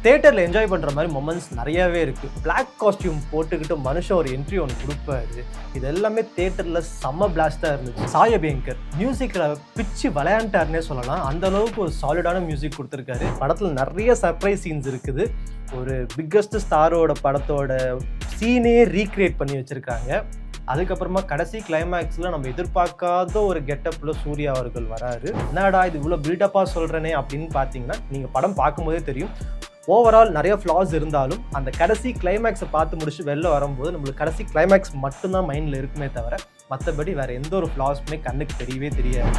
தியேட்டரில் என்ஜாய் பண்ணுற மாதிரி மொமெண்ட்ஸ் நிறையாவே இருக்குது. பிளாக் காஸ்டியூம் போட்டுக்கிட்டு மனுஷன் ஒரு என்ட்ரி ஒன்று கொடுப்பாரு. இது எல்லாமே தியேட்டரில் செம்ம பிளாஸ்டாக இருந்துச்சு. சாய் அபியங்கர் மியூசிக்கில் பிச்சு விளையாண்டாருன்னே சொல்லலாம். அந்த அளவுக்கு ஒரு சாலிடான மியூசிக் கொடுத்துருக்காரு. படத்தில் நிறைய சர்ப்ரைஸ் சீன்ஸ் இருக்குது. ஒரு பிக்கஸ்ட் ஸ்டாரோட படத்தோட சீனே ரீக்ரியேட் பண்ணி வச்சுருக்காங்க. அதுக்கப்புறமா கடைசி கிளைமேக்ஸில் நம்ம எதிர்பார்க்காத ஒரு கெட்டப்பில் சூர்யா அவர்கள் வராரு. என்னடா இது இவ்வளோ பில்டப்பாக சொல்கிறேனே அப்படின்னு பார்த்தீங்கன்னா நீங்கள் படம் பார்க்கும்போதே தெரியும். ஓவரால் நிறைய ஃப்ளாஸ் இருந்தாலும் அந்த கடைசி கிளைமேக்ஸை பார்த்து முடிச்சு வெளில வரும்போது நம்மளுக்கு கடைசி கிளைமேக்ஸ் மட்டும்தான் மைண்டில் இருக்குமே தவிர மற்றபடி வேறு எந்த ஒரு ஃப்ளாஸுமே கண்ணுக்கு தெரியவே தெரியாது.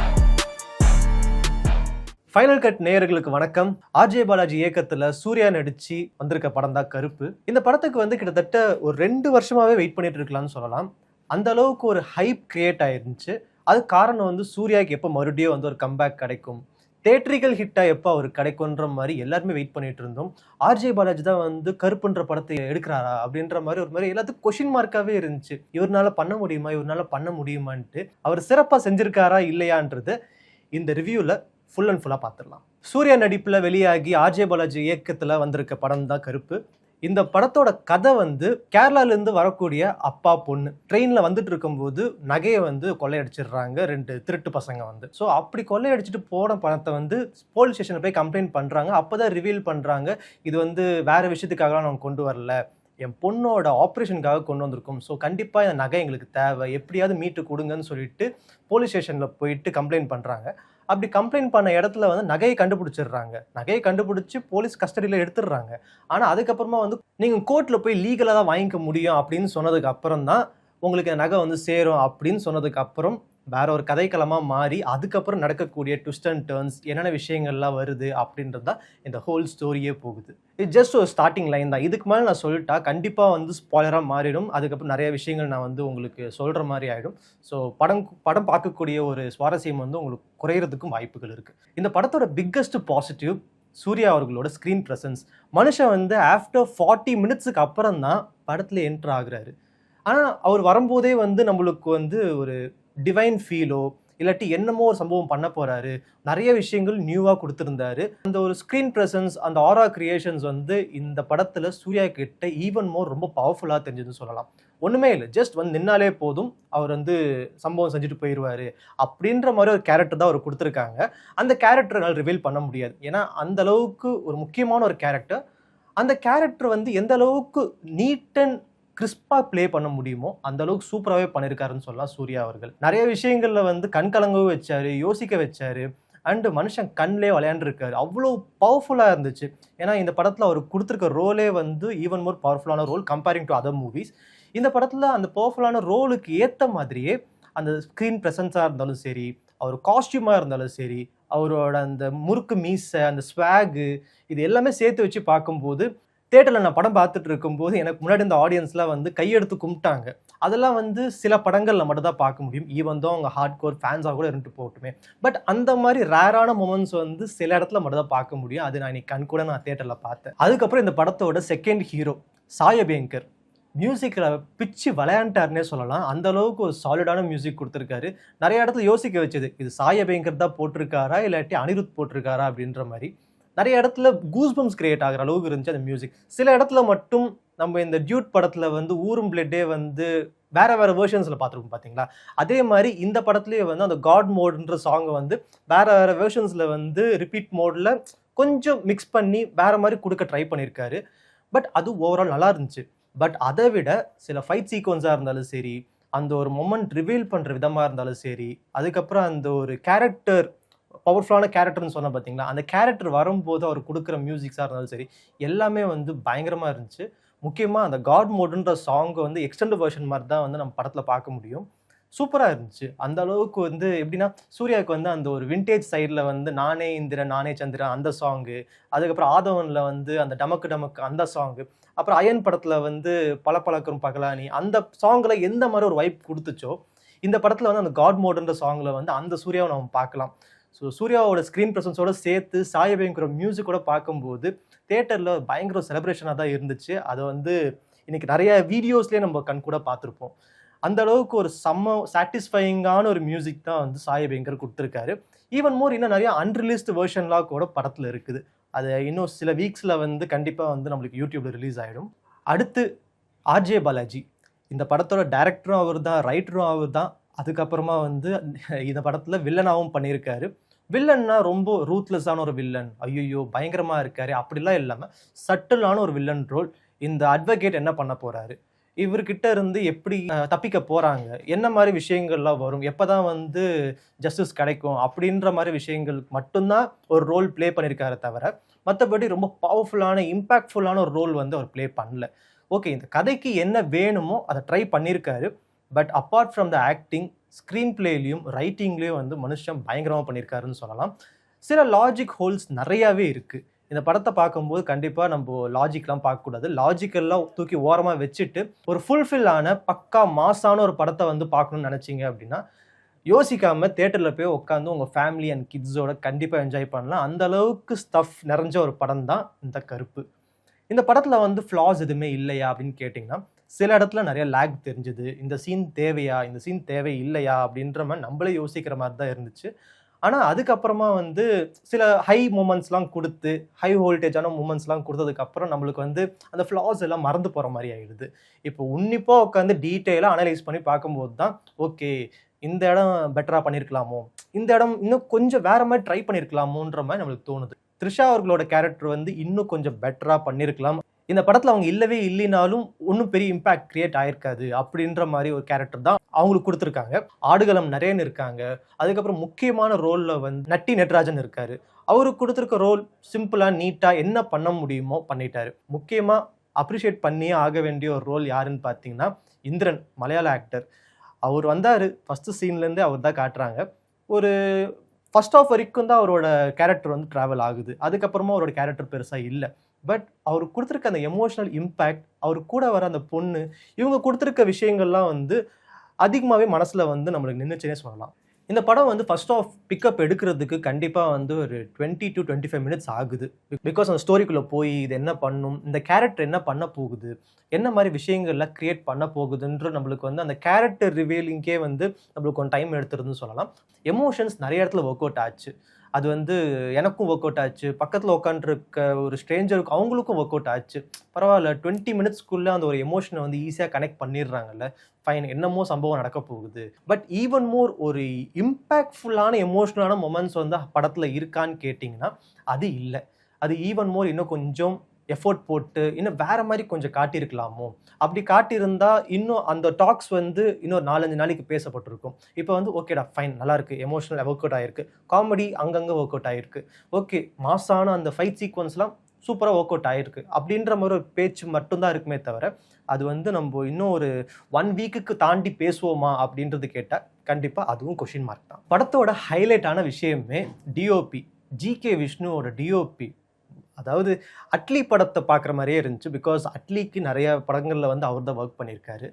ஃபைனல் கட் நேயர்களுக்கு வணக்கம். ஆர்ஜே பாலாஜி இயக்கத்தில் சூர்யா நடிச்சு வந்திருக்க படம் தான் கருப்பு. இந்த படத்துக்கு கிட்டத்தட்ட ஒரு 2 வருஷமாவே வெயிட் பண்ணிட்டு இருக்கலாம்னு சொல்லலாம். அந்த அளவுக்கு ஒரு ஹைப் கிரியேட் ஆயிருந்துச்சு. அது காரணம் சூர்யாவுக்கு எப்போ மறுபடியும் ஒரு கம்பேக் கிடைக்கும், தேட்ரிக்கல் ஹிட்டா எப்போ அவர் கிடைக்கும்ன்ற மாதிரி எல்லாருமே வெயிட் பண்ணிட்டு இருந்தோம். ஆர்ஜே பாலாஜி தான் கருப்புன்ற படத்தை எடுக்கிறாரா அப்படின்ற மாதிரி ஒரு மாதிரி எல்லாத்துக்கும் கொஷின் மார்க்காவே இருந்துச்சு. இவரால பண்ண முடியுமான்ட்டு அவர் சிறப்பா செஞ்சிருக்காரா இல்லையான்றது இந்த ரிவ்யூல ஃபுல் அண்ட் ஃபுல்லா பார்த்துடலாம். சூர்யா நடிப்புல வெளியாகி ஆர்ஜே பாலாஜி இயக்கத்துல வந்திருக்க படம் தான் கருப்பு. இந்த படத்தோட கதை கேரளாலேருந்து வரக்கூடிய அப்பா பொண்ணு ட்ரெயினில் வந்துட்டு இருக்கும்போது நகையை கொள்ளையடிச்சிடுறாங்க 2 திருட்டு பசங்க ஸோ அப்படி கொள்ளையடிச்சிட்டு போன பணத்தை போலீஸ் ஸ்டேஷனில் போய் கம்ப்ளைண்ட் பண்ணுறாங்க. அப்போ தான் ரிவீல் பண்ணுறாங்க, இது வேற விஷயத்துக்காகலாம் நாங்கள் கொண்டு வரல, என் பொண்ணோட ஆப்ரேஷனுக்காக கொண்டு வந்திருக்கோம். ஸோ கண்டிப்பாக இந்த நகை எங்களுக்கு தேவை, எப்படியாவது மீட்டு கொடுங்கன்னு சொல்லிட்டு போலீஸ் ஸ்டேஷனில் போயிட்டு கம்ப்ளைண்ட் பண்ணுறாங்க. அப்படி கம்ப்ளைண்ட் பண்ண இடத்துல நகையை கண்டுபிடிச்சிடுறாங்க. நகையை கண்டுபிடிச்சி போலீஸ் கஸ்டடியில் எடுத்துடுறாங்க. ஆனால் அதுக்கப்புறமா நீங்கள் கோர்ட்டில் போய் லீகலாக தான் வாங்கிக்க முடியும் அப்படின்னு சொன்னதுக்கு அப்புறம் தான் உங்களுக்கு நகை சேரும் அப்படின்னு சொன்னதுக்கு அப்புறம் வேற ஒரு கதைக்களமாக மாறி அதுக்கப்புறம் நடக்கக்கூடிய ட்விஸ்ட் அண்ட் டர்ன்ஸ் என்னென்ன விஷயங்கள்லாம் வருது அப்படின்றது தான் இந்த ஹோல் ஸ்டோரியே போகுது. இது ஜஸ்ட் ஒரு ஸ்டார்டிங் லைன் தான். இதுக்கு மேலே நான் சொல்லிட்டா கண்டிப்பாக ஸ்பாய்லராக மாறிடும். அதுக்கப்புறம் நிறைய விஷயங்கள் நான் உங்களுக்கு சொல்கிற மாதிரி ஆகிடும். ஸோ படம் பார்க்கக்கூடிய ஒரு சுவாரஸ்யம் உங்களுக்கு குறையிறதுக்கும் வாய்ப்புகள் இருக்குது. இந்த படத்தோட பிக்கஸ்ட் பாசிட்டிவ் சூர்யா அவர்களோட ஸ்க்ரீன் ப்ரெசன்ஸ். மனுஷன் ஆஃப்டர் 40 மினிட்ஸுக்கு அப்புறம் தான் படத்தில் என்ட்ரு ஆகுறாரு. ஆனால் அவர் வரும்போதே நம்மளுக்கு ஒரு டிவைன் ஃபீலோ இல்லாட்டி என்னமோ ஒரு சம்பவம் பண்ண போறாரு, நிறைய விஷயங்கள் நியூவாக கொடுத்துருந்தாரு. அந்த ஒரு ஸ்க்ரீன் ப்ரெசன்ஸ், அந்த ஆரா கிரியேஷன்ஸ் இந்த படத்தில் சூர்யா கிட்ட ஈவன் மோர் ரொம்ப பவர்ஃபுல்லாக தெரிஞ்சதுன்னு சொல்லலாம். ஒன்றுமே இல்லை, ஜஸ்ட் நின்னாலே போதும் அவர் சம்பவம் செஞ்சுட்டு போயிடுவார் அப்படின்ற மாதிரி ஒரு கேரக்டர் தான் அவர் கொடுத்துருக்காங்க. அந்த கேரக்டரால் ரிவீல் பண்ண முடியாது, ஏன்னா அந்த அளவுக்கு ஒரு முக்கியமான ஒரு கேரக்டர். அந்த கேரக்டர் எந்த அளவுக்கு நீட் அண்ட் கிறிஸ்பாக ப்ளே பண்ண முடியுமோ அந்த அளவுக்கு சூப்பராகவே பண்ணியிருக்காருன்னு சொல்லலாம். சூர்யா அவர்கள் நிறைய விஷயங்களில் கண் கலங்கவும் வச்சாரு, யோசிக்க வச்சாரு. அண்டு மனுஷன் கண்ணிலே விளையாண்டுருக்காரு. அவ்வளோ பவர்ஃபுல்லாக இருந்துச்சு. ஏன்னா இந்த படத்தில் அவர் கொடுத்துருக்க ரோலே ஈவன் மோர் பவர்ஃபுல்லான role comparing to other movies. இந்த படத்தில் அந்த பவர்ஃபுல்லான ரோலுக்கு ஏற்ற மாதிரியே அந்த ஸ்க்ரீன் ப்ரெசன்ஸாக இருந்தாலும் சரி, அவர் காஸ்டியூமாக இருந்தாலும் சரி, அவரோட அந்த முறுக்கு மீசை, அந்த ஸ்வாகு, இது எல்லாமே சேர்த்து வச்சு பார்க்கும்போது தியேட்டரில் நான் படம் பார்த்துட்டு இருக்கும்போது எனக்கு முன்னாடி இந்த ஆடியன்ஸ்லாம் கையெடுத்து கும்பிட்டாங்க. அதெல்லாம் சில படங்களில் மட்டும் தான் பார்க்க முடியும். ஈவன் தான் அவங்க ஹார்ட் கோர் ஃபேன்ஸாக கூட இருந்துட்டு போகட்டுமே. பட் அந்த மாதிரி ரேரான மொமெண்ட்ஸ் சில இடத்துல மட்டும் தான் பார்க்க முடியும். அது நான் இன்னைக்கு கண் கூட நான் தியேட்டரில் பார்த்தேன். அதுக்கப்புறம் இந்த படத்தோட செகண்ட் ஹீரோ சாய் அபியங்கர் மியூசிக்கில் பிச்சு விளையாண்டாருன்னே சொல்லலாம். அந்த அளவுக்கு ஒரு சாலிடான மியூசிக் கொடுத்துருக்காரு. நிறைய இடத்துல யோசிக்க வச்சது, இது சாய் அபியங்கர் தான் போட்டிருக்காரா இல்லாட்டி அனிருத் போட்டிருக்காரா அப்படின்ற மாதிரி. நிறைய இடத்துல கூஸ்பம்ஸ் கிரியேட் ஆகிற அளவுக்கு இருந்துச்சு அந்த மியூசிக். சில இடத்துல மட்டும் நம்ம இந்த டியூட் படத்தில் ஊரும் பிளட்டே வேற வேர்ஷன்ஸில் பார்த்துருக்கோம் பார்த்தீங்களா, அதே மாதிரி இந்த படத்துலேயே அந்த காட் மோடுன்ற சாங்கை வேற வேர்ஷன்ஸில் ரிப்பீட் மோடில் கொஞ்சம் மிக்ஸ் பண்ணி வேற மாதிரி கொடுக்க ட்ரை பண்ணியிருக்காரு. பட் அது ஓவரால் நல்லா இருந்துச்சு. பட் அதை விட சில ஃபைட் சீக்வன்ஸாக இருந்தாலும் சரி, அந்த ஒரு மொமெண்ட் ரிவீல் பண்ணுற விதமாக இருந்தாலும் சரி, அதுக்கப்புறம் அந்த ஒரு கேரக்டர் பவர்ஃபுல்லான கேரக்டர்னு சொன்ன பார்த்தீங்களா, அந்த கேரக்டர் வரும்போது அவர் கொடுக்குற மியூசிக்ஸாக இருந்தாலும் சரி, எல்லாமே பயங்கரமாக இருந்துச்சு. முக்கியமாக அந்த காட் மோடுன்ற சாங்கை எக்ஸ்டெண்ட் வெர்ஷன் மாதிரி தான் நம்ம படத்தில் பார்க்க முடியும். சூப்பராக இருந்துச்சு. அந்த அளவுக்கு எப்படின்னா சூர்யாவுக்கு அந்த ஒரு விண்டேஜ் சைடில் நானே இந்திரன் நானே சந்திரன் அந்த சாங்கு, அதுக்கப்புறம் ஆதவனில் அந்த டமக்கு டமக்கு அந்த சாங்கு, அப்புறம் அயன் படத்தில் பலப்பழக்கம் பகலானி அந்த சாங்கில் எந்த மாதிரி ஒரு வைப் கொடுத்துச்சோ இந்த படத்தில் அந்த காட் மோடுன்ற சாங்கில் அந்த சூர்யாவை நம்ம பார்க்கலாம். ஸோ சூர்யாவோட ஸ்க்ரீன் ப்ரெசன்ஸோட சேர்த்து சாய் அபியங்கரோட மியூசிக்கோட பார்க்கும்போது தியேட்டரில் பயங்கர செலிப்ரேஷனாக தான் இருந்துச்சு. அதை இன்னைக்கு நிறைய வீடியோஸ்லேயே நம்ம கண் கூட பார்த்துருப்போம். அந்த அளவுக்கு ஒரு செம்ம சாட்டிஸ்ஃபையிங்கான ஒரு மியூசிக் தான் சாய் அபியங்கர் கொடுத்துருக்காரு. ஈவன் மோர் இன்னும் நிறைய அன்ரிலீஸ்டு வெர்ஷன்லாம் கூட படத்தில் இருக்குது. அது இன்னும் சில வீக்ஸில் வந்து கண்டிப்பாக வந்து நம்மளுக்கு யூடியூப்ல ரிலீஸ் ஆகிடும். அடுத்து ஆர்ஜே பாலாஜி. இந்த படத்தோட டைரக்டரும் அவர் தான், ரைட்டரும் அவர் தான். அதுக்கப்புறமா வந்து இந்த படத்தில் வில்லனாகவும் பண்ணியிருக்காரு. வில்லன்னா ரொம்ப ரூத்லெஸ்ஸான ஒரு வில்லன், ஐயோ பயங்கரமா இருக்காரு அப்படிலாம் இல்லாமல் சட்டிலான ஒரு வில்லன் ரோல். இந்த அட்வொகேட் என்ன பண்ண போறாரு, இவர்கிட்ட இருந்து எப்படி தப்பிக்க போறாங்க, என்ன மாதிரி விஷயங்கள்லாம் வரும், எப்பதான் வந்து ஜஸ்டிஸ் கிடைக்கும் அப்படின்ற மாதிரி விஷயங்கள் மட்டும்தான் ஒரு ரோல் ப்ளே பண்ணியிருக்காரு தவிர மற்றபடி ரொம்ப பவர்ஃபுல்லான இம்பாக்ட்ஃபுல்லான ஒரு ரோல் வந்து அவர் ப்ளே பண்ணல. ஓகே, இந்த கதைக்கு என்ன வேணுமோ அதை ட்ரை பண்ணியிருக்காரு. But apart from the acting, screen பிளேலையும் ரைட்டிங்லேயும் வந்து மனுஷன் பயங்கரமாக பண்ணியிருக்காருன்னு சொல்லலாம். சில லாஜிக் ஹோல்ஸ் நிறையாவே இருக்குது. இந்த படத்தை பார்க்கும்போது கண்டிப்பாக நம்ம லாஜிக்லாம் பார்க்கக்கூடாது. லாஜிக்கெல்லாம் தூக்கி ஓரமாக வச்சுட்டு ஒரு ஃபுல்ஃபில்லான பக்கா மாசான ஒரு படத்தை வந்து பார்க்கணும்னு நினச்சிங்க அப்படின்னா யோசிக்காமல் தேட்டரில் போய் உட்காந்து உங்கள் ஃபேமிலி அண்ட் கிட்ஸோட கண்டிப்பாக என்ஜாய் பண்ணலாம். அந்த அளவுக்கு ஸ்டஃப் நிறைஞ்ச ஒரு படம் தான் இந்த கருப்பு. இந்த படத்தில் வந்து ஃப்ளாஸ் எதுவுமே இல்லையா அப்படின்னு கேட்டிங்கன்னா சில இடத்துல நிறைய லேக் தெரிஞ்சுது. இந்த சீன் தேவையா, இந்த சீன் தேவை இல்லையா அப்படின்ற மாதிரி நம்மளே யோசிக்கிற மாதிரி தான் இருந்துச்சு. ஆனால் அதுக்கப்புறமா வந்து சில ஹை மூமெண்ட்ஸ்லாம் கொடுத்து, ஹை வோல்டேஜான மூமெண்ட்ஸ்லாம் கொடுத்ததுக்கப்புறம் நம்மளுக்கு வந்து அந்த ஃப்ளாஸ் எல்லாம் மறந்து போகிற மாதிரி ஆகிடுது. இப்போ உன்னிப்பாக உட்காந்து டீட்டெயிலாக அனலைஸ் பண்ணி பார்க்கும்போது தான் ஓகே, இந்த இடம் பெட்டராக பண்ணியிருக்கலாமோ, இந்த இடம் இன்னும் கொஞ்சம் வேற மாதிரி ட்ரை பண்ணியிருக்கலாமோன்ற மாதிரி நம்மளுக்கு தோணுது. த்ரிஷா அவர்களோட கேரக்டர் வந்து இன்னும் கொஞ்சம் பெட்டராக பண்ணியிருக்கலாம். இந்த படத்தில் அவங்க இல்லவே இல்லைனாலும் ஒன்றும் பெரிய இம்பாக்ட் கிரியேட் ஆயிருக்காது அப்படின்ற மாதிரி ஒரு கேரக்டர் தான் அவங்களுக்கு கொடுத்துருக்காங்க. ஆடுகளம் நரேன் இருக்காங்க. அதுக்கப்புறம் முக்கியமான ரோலில் வந்து நட்டி நட்ராஜன் இருக்காரு. அவருக்கு கொடுத்துருக்க ரோல் சிம்பிளாக நீட்டாக என்ன பண்ண முடியுமோ பண்ணிட்டாரு. முக்கியமாக அப்ரிஷியேட் பண்ணியே ஆக வேண்டிய ஒரு ரோல் யாருன்னு பார்த்தீங்கன்னா இந்திரன், மலையாள ஆக்டர். அவர் வந்தார், ஃபஸ்ட்டு சீன்லேருந்தே அவர் தான் காட்டுறாங்க. ஒரு ஃபர்ஸ்ட் ஆஃப் வரைக்கும் தான் அவரோட கேரக்டர் வந்து ட்ராவல் ஆகுது. அதுக்கப்புறமா அவரோட கேரக்டர் பெருசாக இல்லை. பட் அவர் கொடுத்துருக்க அந்த எமோஷனல் இம்பேக்ட், அவர் கூட வர அந்த பொண்ணு, இவங்க கொடுத்துருக்க விஷயங்கள்லாம் வந்து அதிகமாகவே மனசில் வந்து நம்மளுக்கு நின்றுச்சுன்னே சொல்லலாம். இந்த படம் வந்து ஃபர்ஸ்ட் ஆஃப் பிக்கப் எடுக்கிறதுக்கு கண்டிப்பாக வந்து ஒரு 20 to 25 மினிட்ஸ் ஆகுது. பிகாஸ் அந்த ஸ்டோரிக்குள்ளே போய் இது என்ன பண்ணும், இந்த கேரக்டர் என்ன பண்ண போகுது, என்ன மாதிரி விஷயங்கள்லாம் கிரியேட் பண்ண போகுதுன்ற நம்மளுக்கு வந்து அந்த கேரக்டர் ரிவீலிங்கே வந்து நம்மளுக்கு கொஞ்சம் டைம் எடுத்துருதுன்னு சொல்லலாம். எமோஷன்ஸ் நிறைய இடத்துல ஒர்க் அவுட் ஆச்சு. அது வந்து எனக்கும் ஒர்க் அவுட் ஆச்சு, பக்கத்தில் உட்காந்துருக்க ஒரு ஸ்ட்ரேஞ்சருக்கு அவங்களுக்கும் ஒர்க் அவுட் ஆச்சு. பரவாயில்ல, 20 மினிட்ஸ்க்குள்ளே அந்த ஒரு எமோஷனை வந்து ஈஸியாக கனெக்ட் பண்ணிடுறாங்கல்ல, ஃபைன், என்னமோ சம்பவம் நடக்க போகுது. பட் ஈவன் மோர் ஒரு இம்பேக்ட்ஃபுல்லான எமோஷனலான மொமெண்ட்ஸ் வந்து படத்தில் இருக்கான்னு கேட்டிங்கன்னா அது இல்லை. அது ஈவன் மோர் இன்னும் கொஞ்சம் எஃபோர்ட் போட்டு இன்னும் வேற மாதிரி கொஞ்சம் காட்டியிருக்கலாமோ, அப்படி காட்டியிருந்தா இன்னும் அந்த டாக்ஸ் வந்து இன்னொரு 4-5 நாளைக்கு பேசப்பட்டிருக்கும். இப்போ வந்து ஓகேடா ஃபைன், நல்லா இருக்கு, எமோஷனல் ஒர்க் அவுட் ஆயிருக்கு, காமெடி அங்கங்கே ஒர்க் அவுட் ஆயிருக்கு, ஓகே மாசான அந்த ஃபைட் சீக்வன்ஸ்லாம் சூப்பராக ஒர்க் அவுட் ஆயிருக்கு அப்படின்ற மாதிரி ஒரு பேச்சு மட்டும்தான் இருக்குமே தவிர அது வந்து நம்ம இன்னும் ஒரு 1 வீக்குக்கு தாண்டி பேசுவோமா அப்படின்றது கேட்டால் கண்டிப்பாக அதுவும் கொஷின் மார்க் தான். படத்தோட ஹைலைட்டான விஷயமே டிஓபி, ஜிகே விஷ்ணுவோட டிஓபி. அதாவது அட்லி படத்தை பார்க்குற மாதிரியே இருந்துச்சு. பிகாஸ் அட்லிக்கு நிறைய படங்களில் வந்து அவர் தான் ஒர்க் பண்ணியிருக்காரு.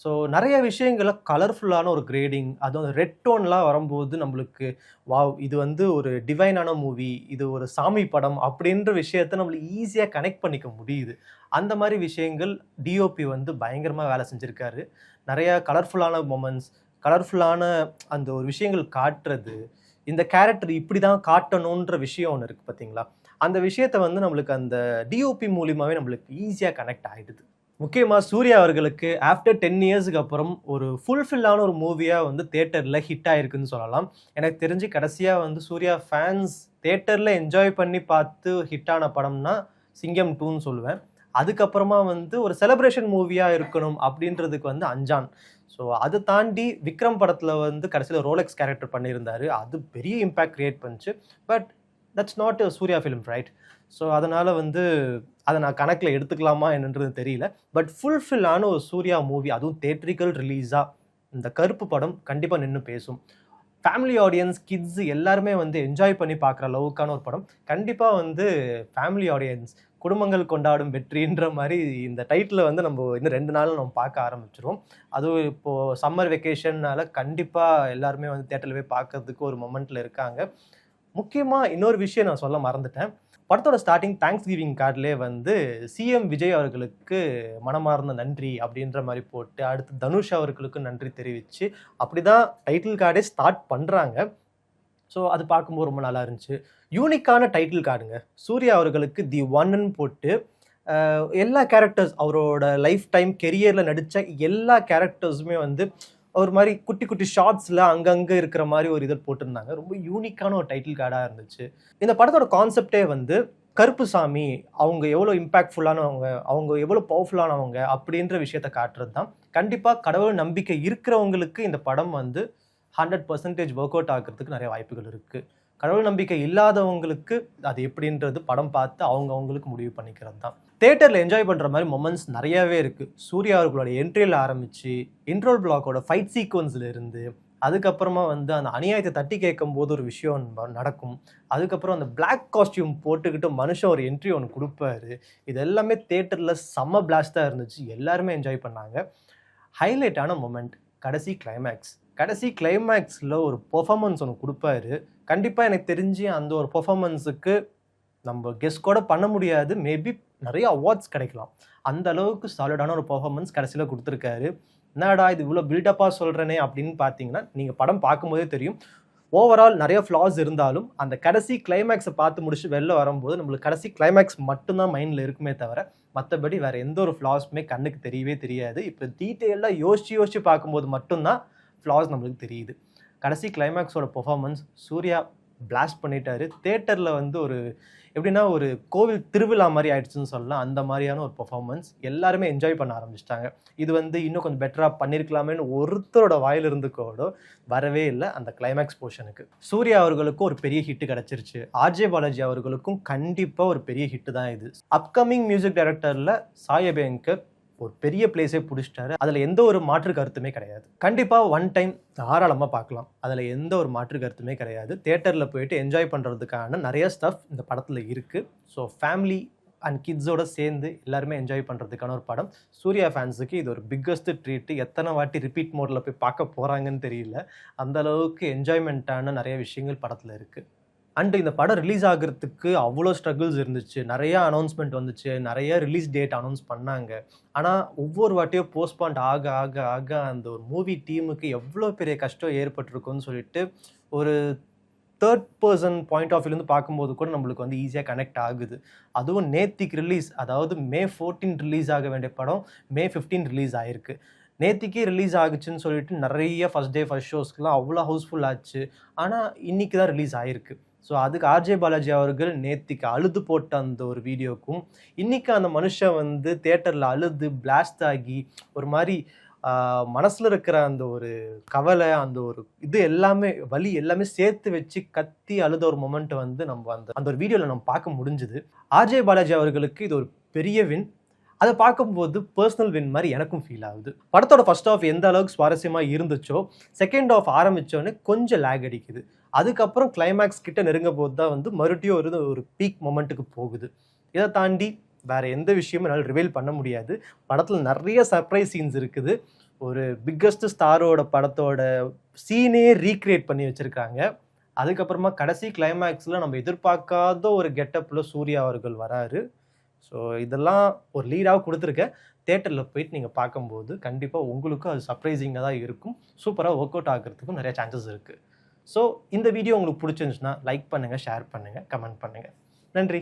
ஸோ நிறைய விஷயங்கள கலர்ஃபுல்லான ஒரு கிரேடிங், அதுவும் ரெட் டோன்லாம் வரும்போது நம்மளுக்கு வாவ், இது வந்து ஒரு டிவைனான மூவி, இது ஒரு சாமி படம் அப்படின்ற விஷயத்த நம்மளுக்கு ஈஸியாக கனெக்ட் பண்ணிக்க முடியுது. அந்த மாதிரி விஷயங்கள் டிஓபி வந்து பயங்கரமாக வேலை செஞ்சுருக்காரு. நிறையா கலர்ஃபுல்லான மொமெண்ட்ஸ், கலர்ஃபுல்லான அந்த ஒரு விஷயங்கள் காட்டுறது, இந்த கேரக்டர் இப்படி தான் காட்டணுன்ற விஷயம் ஒன்று இருக்குது பார்த்தீங்களா, அந்த விஷயத்தை வந்து நம்மளுக்கு அந்த டிஓபி மூலியமாகவே நம்மளுக்கு ஈஸியாக கனெக்ட் ஆகிடுது. முக்கியமாக சூர்யா அவர்களுக்கு ஆஃப்டர் 10 இயர்ஸுக்கு அப்புறம் ஒரு ஃபுல்ஃபில்லான ஒரு மூவியாக வந்து தேட்டரில் ஹிட் ஆகிருக்குன்னு சொல்லலாம். எனக்கு தெரிஞ்சு கடைசியாக வந்து சூர்யா ஃபேன்ஸ் தேட்டரில் என்ஜாய் பண்ணி பார்த்து ஹிட்டான படம்னா சிங்கம் 2ன்னு சொல்லுவேன். அதுக்கப்புறமா வந்து ஒரு செலிப்ரேஷன் மூவியாக இருக்கணும் அப்படின்றதுக்கு வந்து அஞ்சான். ஸோ அதை தாண்டி விக்ரம் படத்தில் வந்து கடைசியில் ரோலெக்ஸ் கேரக்டர் பண்ணியிருந்தார். அது பெரிய இம்பேக்ட் கிரியேட் பண்ணிச்சு. But that's not a Suriya film, right? So அதனால் வந்து அதை நான் கணக்கில் எடுத்துக்கலாமா என்னன்றது தெரியல. பட் ஃபுல்ஃபில்லான ஒரு சூர்யா மூவி, அதுவும் தேட்ரிக்கல் ரிலீஸாக இந்த கருப்பு படம் கண்டிப்பாக நின்று பேசும். ஃபேமிலி ஆடியன்ஸ், கிட்ஸு எல்லாருமே வந்து என்ஜாய் பண்ணி பார்க்குற அளவுக்கான ஒரு படம். கண்டிப்பாக வந்து ஃபேமிலி ஆடியன்ஸ், குடும்பங்கள் கொண்டாடும் வெற்றின்ற மாதிரி இந்த டைட்டில் வந்து நம்ம இன்னும் 2 நாள் நம்ம பார்க்க ஆரம்பிச்சிருவோம். அதுவும் இப்போது சம்மர் வெக்கேஷன்னால கண்டிப்பாக எல்லாருமே வந்து தேட்டரில் போய் பார்க்கறதுக்கு ஒரு மொமெண்ட்டில் இருக்காங்க. முக்கியமாக இன்னொரு விஷயம் நான் சொல்ல மறந்துட்டேன். படத்தோட ஸ்டார்டிங் தேங்க்ஸ் கிவிங் கார்டிலே வந்து சிஎம் விஜய் அவர்களுக்கு மனமார்ந்த நன்றி அப்படின்ற மாதிரி போட்டு, அடுத்து தனுஷ் அவர்களுக்கு நன்றி தெரிவித்து அப்படி தான் டைட்டில் கார்டே ஸ்டார்ட் பண்ணுறாங்க. ஸோ அது பார்க்கும்போது ரொம்ப நல்லா இருந்துச்சு. யூனிக்கான டைட்டில் கார்டுங்க. சூர்யா அவர்களுக்கு தி ஒன்னு போட்டு எல்லா கேரக்டர்ஸ் அவரோட லைஃப் டைம் கெரியர்ல நடிச்ச எல்லா கேரக்டர்ஸுமே வந்து ஒரு மாதிரி குட்டி குட்டி ஷார்ட்ஸ்ல அங்கங்க இருக்கிற மாதிரி ஒரு இதை போட்டிருந்தாங்க. ரொம்ப யூனிக்கான ஒரு டைட்டில் கார்டா இருந்துச்சு. இந்த படத்தோட கான்செப்டே வந்து கருப்புசாமி அவங்க எவ்வளோ இம்பாக்ட்ஃபுல்லானவங்க, அவங்க எவ்வளோ பவர்ஃபுல்லானவங்க அப்படின்ற விஷயத்த காட்டுறது தான். கண்டிப்பா கடவுள் நம்பிக்கை இருக்கிறவங்களுக்கு இந்த படம் வந்து 100% ஒர்க் அவுட் ஆகிறதுக்கு நிறைய வாய்ப்புகள் இருக்கு. கடவுள் நம்பிக்கை இல்லாதவங்களுக்கு அது எப்படின்றது படம் பார்த்து அவங்களுக்கு முடிவு பண்ணிக்கிறது தான். தியேட்டர்ல என்ஜாய் பண்ற மாதிரி மொமெண்ட்ஸ் நிறையவே இருக்கு. சூர்யா அவர்களோட என்ட்ரியில ஆரம்பிச்சு இன்ட்ரோல் பிளாக்கோட ஃபைட் சீக்வன்ஸ்ல இருந்து அதுக்கப்புறமா வந்து அந்த அநியாயத்தை தட்டி கேட்கும் போது ஒரு விஷயம் நடக்கும். அதுக்கப்புறம் அந்த பிளாக் காஸ்டியூம் போட்டுக்கிட்டு மனுஷன் ஒரு என்ட்ரி ஒன்று கொடுப்பாரு. இது எல்லாமே தியேட்டர்ல செம்ம பிளாஸ்டா இருந்துச்சு. எல்லாருமே என்ஜாய் பண்ணாங்க. ஹைலைட்டான மொமெண்ட் கடைசி கிளைமேக்ஸ். கடைசி கிளைமேக்ஸில் ஒரு பெர்ஃபார்மன்ஸ் ஒன்று கொடுப்பாரு. கண்டிப்பாக எனக்கு தெரிஞ்சு அந்த ஒரு பெர்ஃபார்மன்ஸுக்கு நம்ம கெஸ் கூட பண்ண முடியாது. மேபி நிறைய அவார்ட்ஸ் கிடைக்கலாம். அந்த அளவுக்கு சாலிடான ஒரு பெர்ஃபார்மன்ஸ் கடைசியில் கொடுத்துருக்காரு. என்னடா இது இவ்வளோ பில்டப்பாக சொல்கிறேனே அப்படின்னு பார்த்தீங்கன்னா, நீங்கள் படம் பார்க்கும்போதே தெரியும். ஓவரால் நிறைய ஃப்ளாஸ் இருந்தாலும் அந்த கடைசி கிளைமேக்ஸை பார்த்து முடிச்சு வெளில வரும்போது நம்மளுக்கு கடைசி கிளைமேக்ஸ் மட்டும்தான் மைண்டில் இருக்குமே தவிர மற்றபடி வேறு எந்த ஒரு ஃப்ளாஸுமே கண்ணுக்கு தெரியவே தெரியாது. இப்போ டீட்டெயிலாக யோசிச்சு பார்க்கும்போது மட்டும்தான் ஃப்ளாஸ் நம்மளுக்கு தெரியுது. கடைசி கிளைமேக்ஸோட பெர்ஃபார்மன்ஸ் சூர்யா பிளாஸ்ட் பண்ணிட்டாரு. தியேட்டரில் வந்து ஒரு எப்படின்னா ஒரு கோவில் திருவிழா மாதிரி ஆயிடுச்சுன்னு சொல்லலாம். அந்த மாதிரியான ஒரு பெர்ஃபார்மன்ஸ் எல்லாருமே என்ஜாய் பண்ண ஆரம்பிச்சிட்டாங்க. இது வந்து இன்னும் கொஞ்சம் பெட்டராக பண்ணியிருக்கலாமேன்னு ஒருத்தரோட வாயிலிருந்து கூட வரவே இல்லை அந்த கிளைமேக்ஸ் போர்ஷனுக்கு. சூர்யா அவர்களுக்கும் ஒரு பெரிய ஹிட் கிடைச்சிருச்சு. ஆர்ஜே பாலாஜி அவர்களுக்கும் கண்டிப்பாக ஒரு பெரிய ஹிட் தான் இது. அப்கமிங் மியூசிக் டைரக்டரில் சாய் அபியங்கர் ஒரு பெரிய பிளேஸே பிடிச்சிட்டாரு. அதில் எந்த ஒரு மாற்று கருத்துமே கிடையாது. கண்டிப்பாக ஒன் டைம் தாராளமாக பார்க்கலாம். அதில் எந்த ஒரு மாற்று கருத்துமே கிடையாது. தியேட்டரில் போயிட்டு என்ஜாய் பண்ணுறதுக்கான நிறைய ஸ்டஃப் இந்த படத்தில் இருக்குது. ஸோ ஃபேமிலி அண்ட் கிட்ஸோட சேர்ந்து எல்லாருமே என்ஜாய் பண்ணுறதுக்கான ஒரு படம். சூர்யா ஃபேன்ஸுக்கு இது ஒரு பிக்கஸ்ட் ட்ரீட்டு. எத்தனை வாட்டி ரிப்பீட் மோடில் போய் பார்க்க போகிறாங்கன்னு தெரியல. அந்த அளவுக்கு என்ஜாய்மெண்ட்டான நிறைய விஷயங்கள் படத்தில் இருக்குது. அண்ட் இந்த படம் ரிலீஸ் ஆகிறதுக்கு அவ்வளோ ஸ்ட்ரகிள்ஸ் இருந்துச்சு. நிறையா அனௌன்ஸ்மெண்ட் வந்துச்சு. நிறைய ரிலீஸ் டேட் அனௌன்ஸ் பண்ணாங்க. ஆனால் ஒவ்வொரு வாட்டியும் போஸ்ட்பாண்ட் ஆக ஆக ஆக அந்த ஒரு மூவி டீமுக்கு எவ்வளோ பெரிய கஷ்டம் ஏற்பட்டிருக்குன்னு சொல்லிட்டு ஒரு தேர்ட் பர்சன் பாயிண்ட் ஆஃப் வியூலேருந்து பார்க்கும்போது கூட நம்மளுக்கு வந்து ஈஸியாக கனெக்ட் ஆகுது. அதுவும் நேத்திக்கு ரிலீஸ், அதாவது May 14 ரிலீஸ் ஆக வேண்டிய படம் May 15 ரிலீஸ் ஆகிருக்கு. நேத்திக்கே ரிலீஸ் ஆகுச்சுன்னு சொல்லிட்டு நிறைய ஃபர்ஸ்ட் டே ஃபர்ஸ்ட் ஷோஸ்க்குலாம் அவ்வளோ ஹவுஸ்ஃபுல் ஆச்சு. ஆனால் இன்னைக்கு தான் ரிலீஸ் ஆகிருக்கு. ஸோ அதுக்கு ஆர்ஜே பாலாஜி அவர்கள் நேத்திக்கு அழுது போட்ட அந்த ஒரு வீடியோக்கும் இன்னைக்கு அந்த மனுஷன் வந்து தியேட்டரில் அழுது பிளாஸ்ட் ஆகி ஒரு மாதிரி மனசில் இருக்கிற அந்த ஒரு கவலை, அந்த ஒரு இது எல்லாமே வலி எல்லாமே சேர்த்து வச்சு கத்தி அழுத ஒரு மொமெண்ட்டை வந்து நம்ம அந்த ஒரு வீடியோவில் நம்ம பார்க்க முடிஞ்சுது. ஆர்ஜே பாலாஜி அவர்களுக்கு இது ஒரு பெரிய வின். அதை பார்க்கும்போது பர்சனல் வின் மாதிரி எனக்கும் ஃபீல் ஆகுது. படத்தோட ஃபர்ஸ்ட் ஆஃப் எந்த அளவுக்கு சுவாரஸ்யமாக இருந்துச்சோ செகண்ட் ஆஃப் ஆரம்பித்தோடனே கொஞ்சம் லேக் அடிக்குது. அதுக்கப்புறம் கிளைமேக்ஸ் கிட்ட நெருங்க போது தான் வந்து மறுபடியும் ஒரு பீக் மொமெண்ட்டுக்கு போகுது. இதை தாண்டி வேற எந்த விஷயமும் என்னால் ரிவீல் பண்ண முடியாது. படத்தில் நிறைய சர்ப்ரைஸ் சீன்ஸ் இருக்குது. ஒரு பிக்கஸ்ட் ஸ்டாரோட படத்தோட சீனே ரீக்ரியேட் பண்ணி வச்சிருக்காங்க. அதுக்கப்புறமா கடைசி கிளைமேக்ஸில் நம்ம எதிர்பார்க்காத ஒரு கெட்டப்பில் சூர்யா அவர்கள் வராரு. ஸோ இதெல்லாம் ஒரு லீடாக கொடுத்துருக்கேன். தியேட்டரில் போயிட்டு நீங்கள் பார்க்கும்போது கண்டிப்பாக உங்களுக்கும் அது சர்ப்ரைசிங்காக தான் இருக்கும். சூப்பராக ஒர்க் அவுட் ஆகிறதுக்கும் நிறைய சான்சஸ் இருக்குது. ஸோ இந்த வீடியோ உங்களுக்கு பிடிச்சிருந்துச்சுன்னா லைக் பண்ணுங்கள், ஷேர் பண்ணுங்கள், கமெண்ட் பண்ணுங்கள். நன்றி.